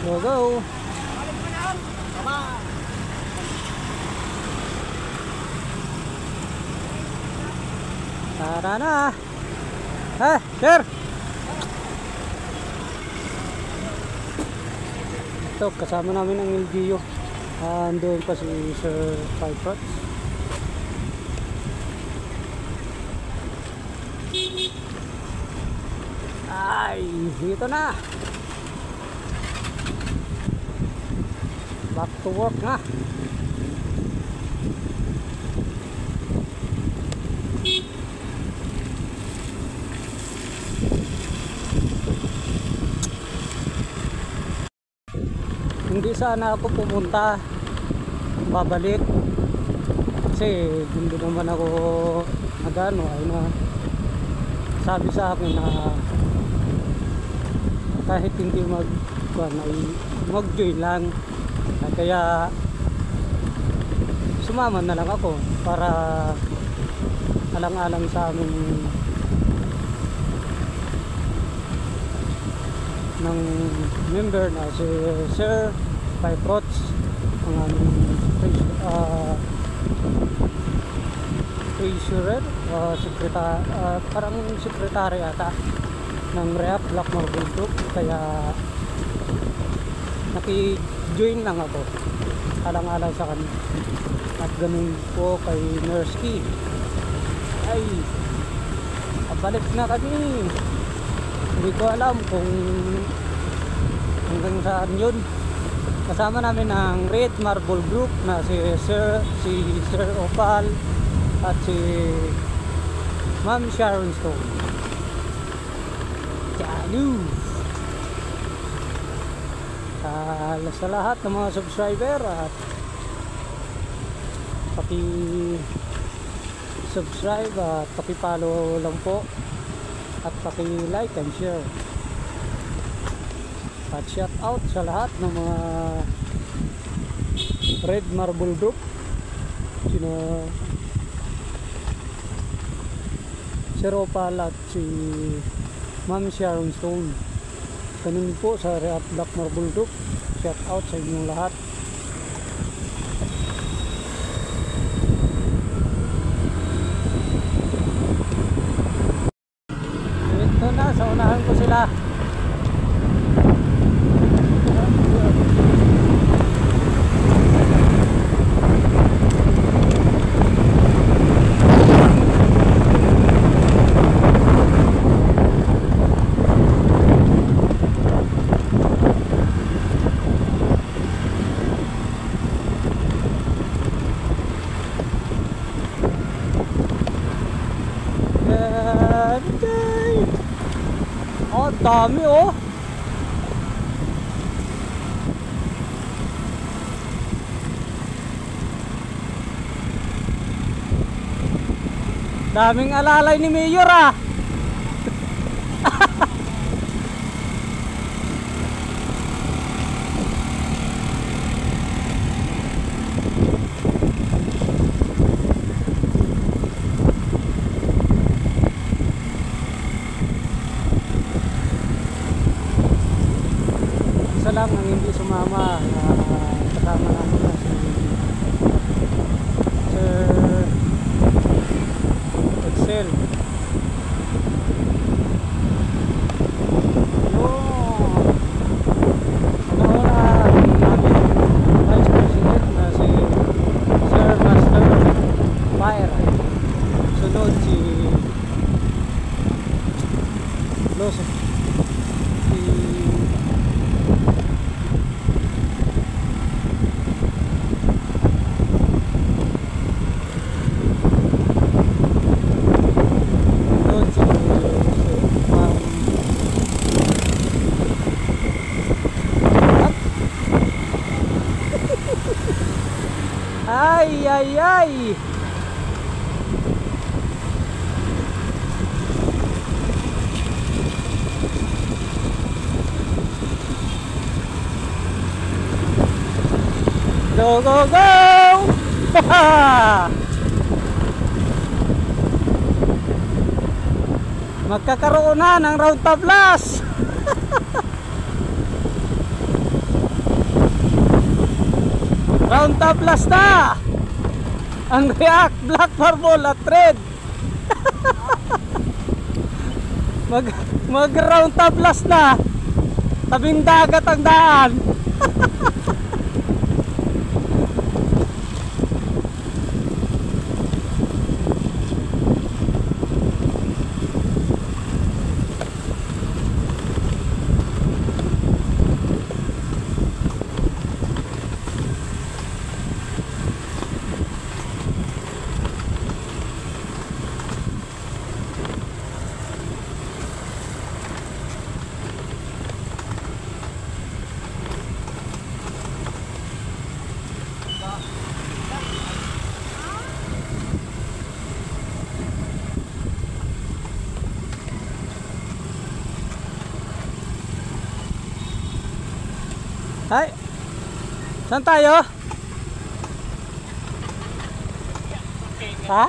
Go, go. Tara na. Sir. Ito, kasama namin ang LGU. Andun pa si Sir Piper. Ay, dito na. Back to work na. Hindi sana ako pumunta, babalik kasi hindi naman ako nagano ay na sabi sa akin na kahit hindi mag-join lang, kaya sumama na lang ako para alang-alang sa amin ng member na si Sir Piprots, ang aming treasurer, parang sekretary ata ng REAP Black Marble Group, kaya naki-join lang ako alang-alang sa kanya. At ganun po kay Nurski. Ay, balik na kami. Hindi ko alam kung hanggang saan yun. Kasama namin ang Red Marble Group na si Sir Opal at si Ma'am Sharon Stone. Chalu! Sa lahat ng mga subscriber at paki-subscribe at paki-follow lang po at paki-like and share. At shout out sa lahat ng mga Red Marble Group, sino Sir Opal at si Ma'am Sharon Stone. Ganun po sa Red Black Marble Group. Shout out sa inyong lahat. Ito na, sa unahan ko sila. Dami oh. Daming alalay ni Mayor ah. Lang ang hindi sumama, kasama namin na si Sir Excel. Vice President na si Sir Master Fire. Sunod si Los ay. Go, go, go! Magkakaroon na ng round tablas. Round top last na ang React Black Marble at Red. mag round top last na, tabing dagat ang daan. Ay, saan tayo? Ha?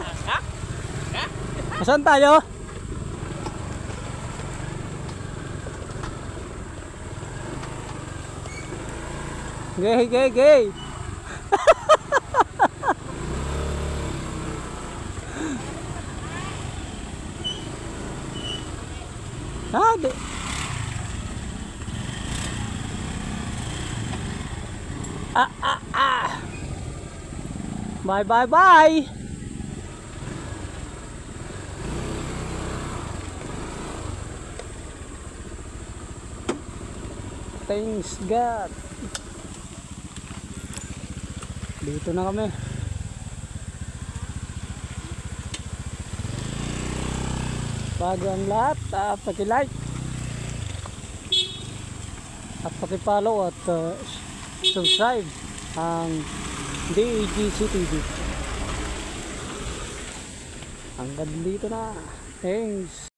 Saan tayo? Gay. Di. Bye. Thanks God. Dito na kami. Bago ang lahat, paki-like at paki-follow at subscribe ang DAGC TV. Hanggang dito na. Thanks.